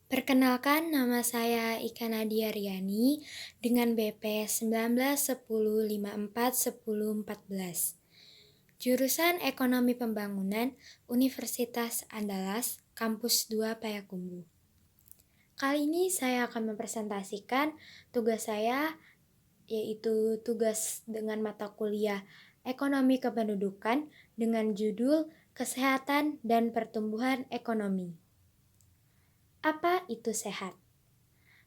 Perkenalkan, nama saya Ika Nadia Riani dengan BP 19 10 54 10 14. Jurusan Ekonomi Pembangunan, Universitas Andalas, Kampus 2 Payakumbuh. Kali ini saya akan mempresentasikan tugas saya, yaitu tugas dengan mata kuliah Ekonomi Kependudukan dengan judul Kesehatan dan Pertumbuhan Ekonomi. Apa itu sehat?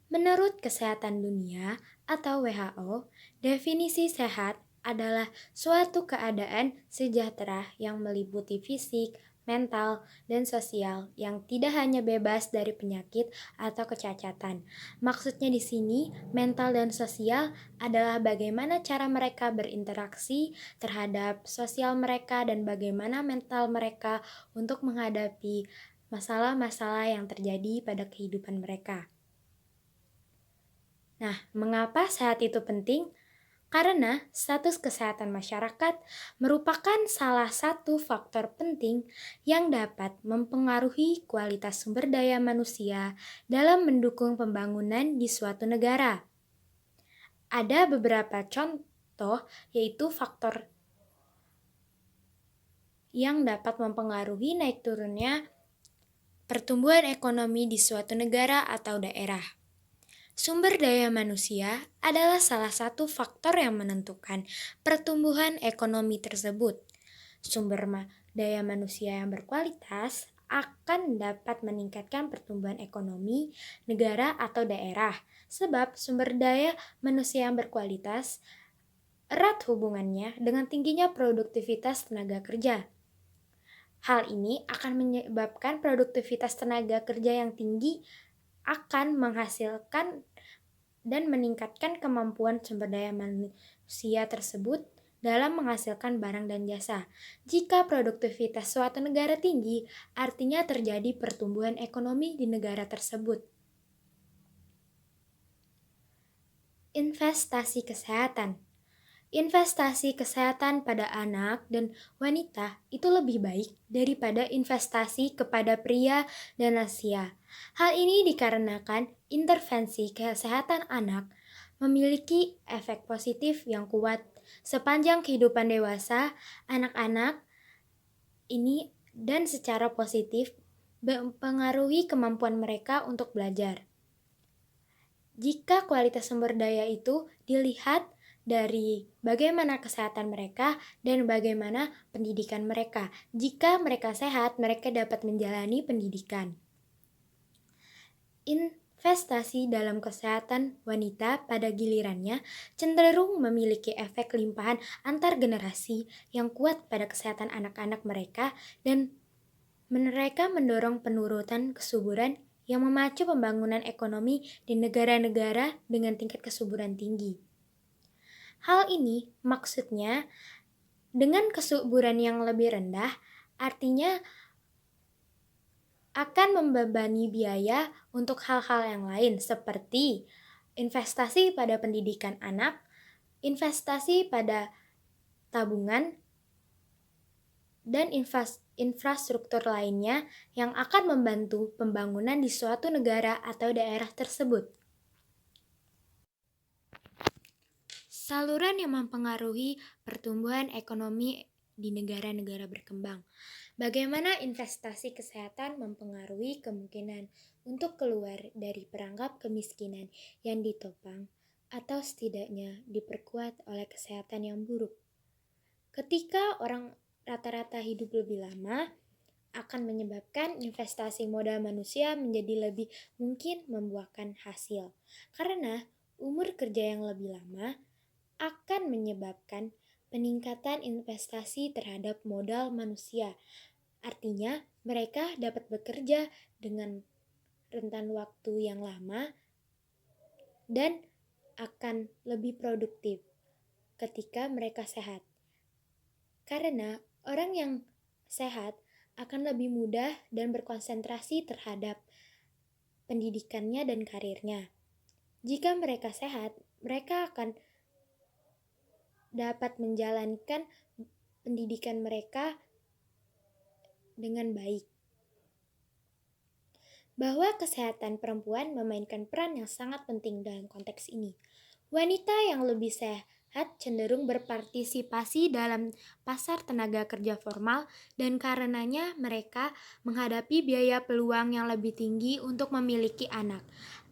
Menurut Kesehatan Dunia atau WHO, definisi sehat adalah suatu keadaan sejahtera yang meliputi fisik, mental, dan sosial yang tidak hanya bebas dari penyakit atau kecacatan. Maksudnya di sini, mental dan sosial adalah bagaimana cara mereka berinteraksi terhadap sosial mereka dan bagaimana mental mereka untuk menghadapi masalah-masalah yang terjadi pada kehidupan mereka. Nah, mengapa sehat itu penting? Karena status kesehatan masyarakat merupakan salah satu faktor penting yang dapat mempengaruhi kualitas sumber daya manusia dalam mendukung pembangunan di suatu negara. Ada beberapa contoh, yaitu faktor yang dapat mempengaruhi naik turunnya pertumbuhan ekonomi di suatu negara atau daerah. Sumber daya manusia adalah salah satu faktor yang menentukan pertumbuhan ekonomi tersebut. Sumber daya manusia yang berkualitas akan dapat meningkatkan pertumbuhan ekonomi negara atau daerah, sebab sumber daya manusia yang berkualitas erat hubungannya dengan tingginya produktivitas tenaga kerja. Hal ini akan menyebabkan produktivitas tenaga kerja yang tinggi akan menghasilkan dan meningkatkan kemampuan sumber daya manusia tersebut dalam menghasilkan barang dan jasa. Jika produktivitas suatu negara tinggi, artinya terjadi pertumbuhan ekonomi di negara tersebut. Investasi kesehatan. Investasi kesehatan pada anak dan wanita itu lebih baik daripada investasi kepada pria dan lansia. Hal ini dikarenakan intervensi kesehatan anak memiliki efek positif yang kuat sepanjang kehidupan dewasa anak-anak ini dan secara positif mempengaruhi kemampuan mereka untuk belajar. Jika kualitas sumber daya itu dilihat dari bagaimana kesehatan mereka dan bagaimana pendidikan mereka. Jika mereka sehat, mereka dapat menjalani pendidikan. Investasi dalam kesehatan wanita pada gilirannya cenderung memiliki efek limpahan antar generasi yang kuat pada kesehatan anak-anak mereka dan mereka mendorong penurunan kesuburan yang memacu pembangunan ekonomi di negara-negara dengan tingkat kesuburan tinggi. Hal ini maksudnya dengan kesuburan yang lebih rendah artinya akan membebani biaya untuk hal-hal yang lain seperti investasi pada pendidikan anak, investasi pada tabungan, dan infrastruktur lainnya yang akan membantu pembangunan di suatu negara atau daerah tersebut. Saluran yang mempengaruhi pertumbuhan ekonomi di negara-negara berkembang. Bagaimana investasi kesehatan mempengaruhi kemungkinan untuk keluar dari perangkap kemiskinan yang ditopang atau setidaknya diperkuat oleh kesehatan yang buruk. Ketika orang rata-rata hidup lebih lama, akan menyebabkan investasi modal manusia menjadi lebih mungkin membuahkan hasil. Karena umur kerja yang lebih lama akan menyebabkan peningkatan investasi terhadap modal manusia. Artinya, mereka dapat bekerja dengan rentan waktu yang lama dan akan lebih produktif ketika mereka sehat. Karena orang yang sehat akan lebih mudah dan berkonsentrasi terhadap pendidikannya dan karirnya. Jika mereka sehat, mereka akan dapat menjalankan pendidikan mereka dengan baik. bahwa kesehatan perempuan memainkan peran yang sangat penting dalam konteks ini. Wanita yang lebih sehat cenderung berpartisipasi dalam pasar tenaga kerja formal dan karenanya mereka menghadapi biaya peluang yang lebih tinggi untuk memiliki anak.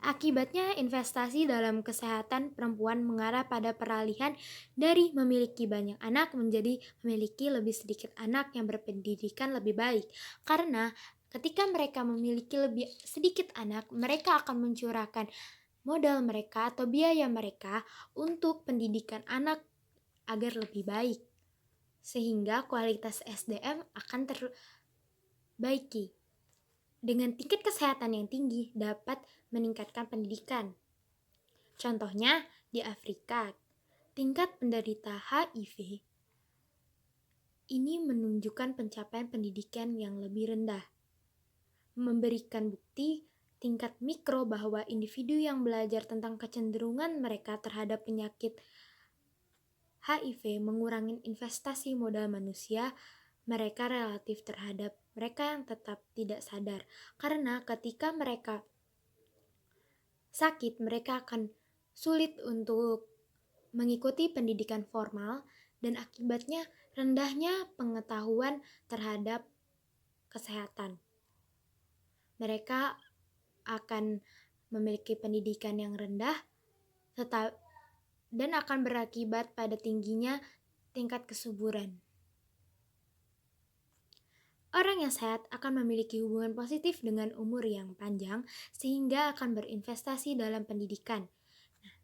Akibatnya investasi dalam kesehatan perempuan mengarah pada peralihan dari memiliki banyak anak menjadi memiliki lebih sedikit anak yang berpendidikan lebih baik. Karena ketika mereka memiliki lebih sedikit anak, mereka akan mencurahkan modal mereka atau biaya mereka untuk pendidikan anak agar lebih baik, sehingga kualitas SDM akan terbaiki. Dengan tingkat kesehatan yang tinggi dapat meningkatkan pendidikan. Contohnya di Afrika, tingkat penderita HIV ini menunjukkan pencapaian pendidikan yang lebih rendah, memberikan bukti tingkat mikro bahwa individu yang belajar tentang kecenderungan mereka terhadap penyakit HIV mengurangi investasi modal manusia mereka relatif terhadap mereka yang tetap tidak sadar. Karena ketika mereka sakit, mereka akan sulit untuk mengikuti pendidikan formal dan akibatnya rendahnya pengetahuan terhadap kesehatan. Mereka akan memiliki pendidikan yang rendah dan akan berakibat pada tingginya tingkat kesuburan. Orang yang sehat akan memiliki hubungan positif dengan umur yang panjang sehingga akan berinvestasi dalam pendidikan.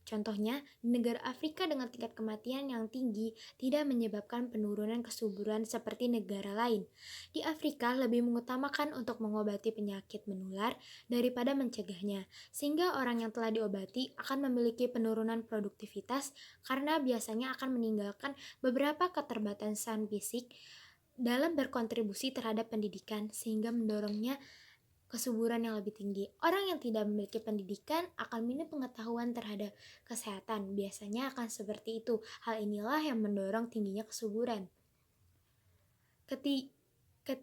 Contohnya, di negara Afrika dengan tingkat kematian yang tinggi tidak menyebabkan penurunan kesuburan seperti negara lain. Di Afrika lebih mengutamakan untuk mengobati penyakit menular daripada mencegahnya, sehingga orang yang telah diobati akan memiliki penurunan produktivitas karena biasanya akan meninggalkan beberapa keterbatasan fisik dalam berkontribusi terhadap pendidikan sehingga mendorongnya kesuburan yang lebih tinggi. Orang yang tidak memiliki pendidikan akan minim pengetahuan terhadap kesehatan. Biasanya akan seperti itu. Hal inilah yang mendorong tingginya kesuburan. Ketika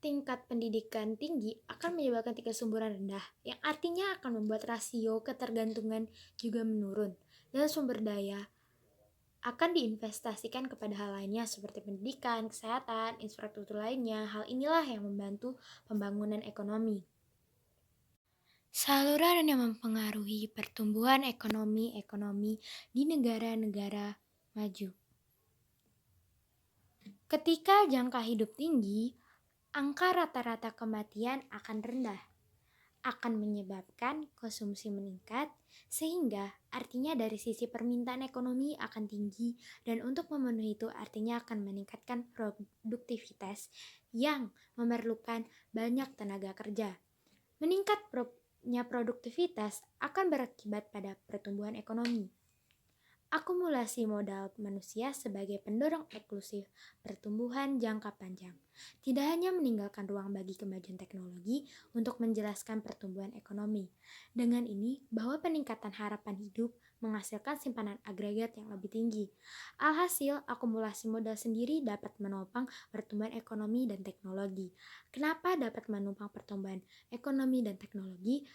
tingkat pendidikan tinggi akan menyebabkan tingkat kesuburan rendah, yang artinya akan membuat rasio ketergantungan juga menurun dan sumber daya akan diinvestasikan kepada hal lainnya seperti pendidikan, kesehatan, infrastruktur lainnya. Hal inilah yang membantu pembangunan ekonomi. Saluran yang mempengaruhi pertumbuhan ekonomi di negara-negara maju. Ketika jangka hidup tinggi, angka rata-rata kematian akan rendah, akan menyebabkan konsumsi meningkat, sehingga artinya dari sisi permintaan ekonomi akan tinggi dan untuk memenuhi itu artinya akan meningkatkan produktivitas yang memerlukan banyak tenaga kerja. Meningkatnya produktivitas akan berakibat pada pertumbuhan ekonomi. Akumulasi modal manusia sebagai pendorong eksklusif pertumbuhan jangka panjang tidak hanya meninggalkan ruang bagi kemajuan teknologi untuk menjelaskan pertumbuhan ekonomi. Dengan ini, bahwa peningkatan harapan hidup menghasilkan simpanan agregat yang lebih tinggi. Alhasil, akumulasi modal sendiri dapat menopang pertumbuhan ekonomi dan teknologi. Kenapa dapat menopang pertumbuhan ekonomi dan teknologi?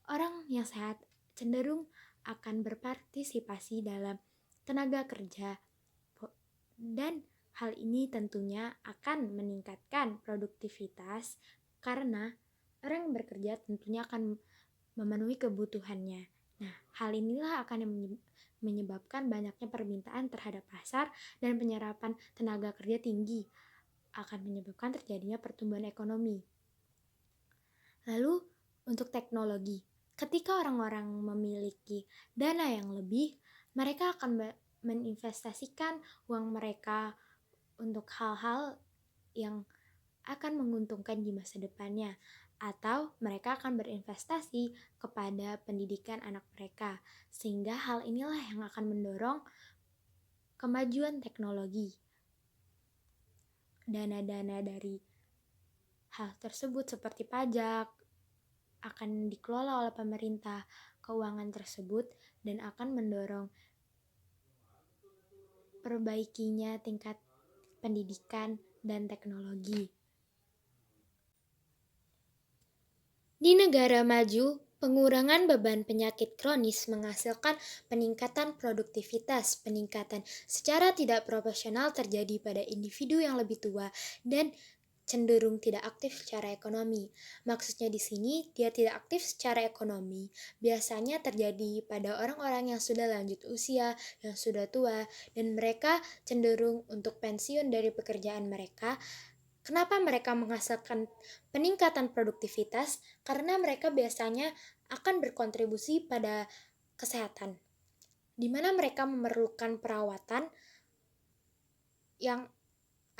Orang yang sehat cenderung akan berpartisipasi dalam tenaga kerja dan hal ini tentunya akan meningkatkan produktivitas karena orang yang bekerja tentunya akan memenuhi kebutuhannya. Nah, hal inilah akan menyebabkan banyaknya permintaan terhadap pasar dan penyerapan tenaga kerja tinggi akan menyebabkan terjadinya pertumbuhan ekonomi. Lalu, untuk teknologi. Ketika orang-orang memiliki dana yang lebih, mereka akan meninvestasikan uang mereka untuk hal-hal yang akan menguntungkan di masa depannya, atau mereka akan berinvestasi kepada pendidikan anak mereka, sehingga hal inilah yang akan mendorong kemajuan teknologi. Dana-dana dari hal tersebut seperti pajak akan dikelola oleh pemerintah keuangan tersebut dan akan mendorong perbaikinya tingkat pendidikan dan teknologi. Di negara maju, pengurangan beban penyakit kronis menghasilkan peningkatan produktivitas. Peningkatan secara tidak proporsional terjadi pada individu yang lebih tua dan cenderung tidak aktif secara ekonomi. Maksudnya di sini, dia tidak aktif secara ekonomi. Biasanya terjadi pada orang-orang yang sudah lanjut usia, yang sudah tua, dan mereka cenderung untuk pensiun dari pekerjaan mereka. Kenapa mereka menghasilkan peningkatan produktivitas? Karena mereka biasanya akan berkontribusi pada kesehatan, di mana mereka memerlukan perawatan yang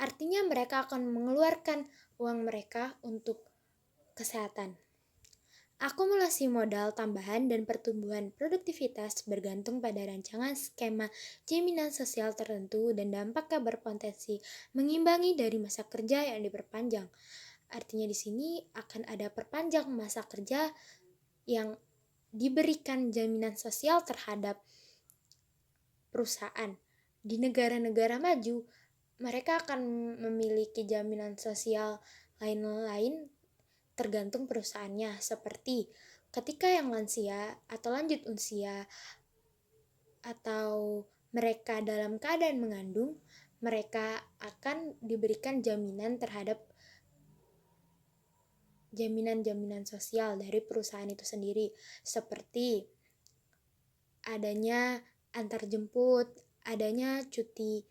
artinya mereka akan mengeluarkan uang mereka untuk kesehatan. Akumulasi modal tambahan dan pertumbuhan produktivitas bergantung pada rancangan skema jaminan sosial tertentu dan dampaknya berpotensi mengimbangi dari masa kerja yang diperpanjang. Artinya di sini akan ada perpanjang masa kerja yang diberikan jaminan sosial terhadap perusahaan. Di negara-negara maju, mereka akan memiliki jaminan sosial lain-lain tergantung perusahaannya, seperti ketika yang lansia atau lanjut usia atau mereka dalam keadaan mengandung, mereka akan diberikan jaminan terhadap jaminan-jaminan sosial dari perusahaan itu sendiri, seperti adanya antar jemput, adanya cuti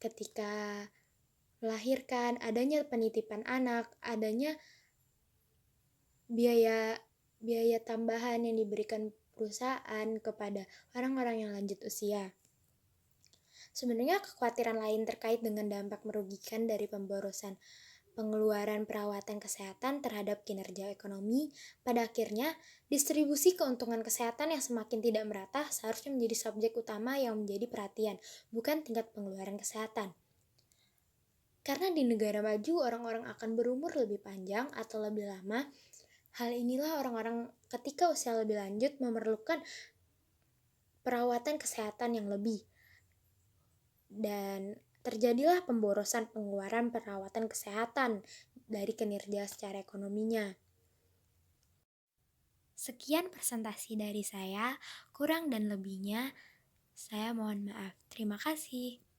ketika melahirkan, adanya penitipan anak, adanya biaya biaya tambahan yang diberikan perusahaan kepada orang-orang yang lanjut usia. Sebenarnya kekhawatiran lain terkait dengan dampak merugikan dari pemborosan pengeluaran perawatan kesehatan terhadap kinerja ekonomi, pada akhirnya distribusi keuntungan kesehatan yang semakin tidak merata seharusnya menjadi subjek utama yang menjadi perhatian, bukan tingkat pengeluaran kesehatan. Karena di negara maju orang-orang akan berumur lebih panjang atau lebih lama. Hal inilah orang-orang ketika usia lebih lanjut memerlukan perawatan kesehatan yang lebih. Dan terjadilah pemborosan pengeluaran perawatan kesehatan dari kinerja secara ekonominya. Sekian presentasi dari saya, kurang dan lebihnya saya mohon maaf. Terima kasih.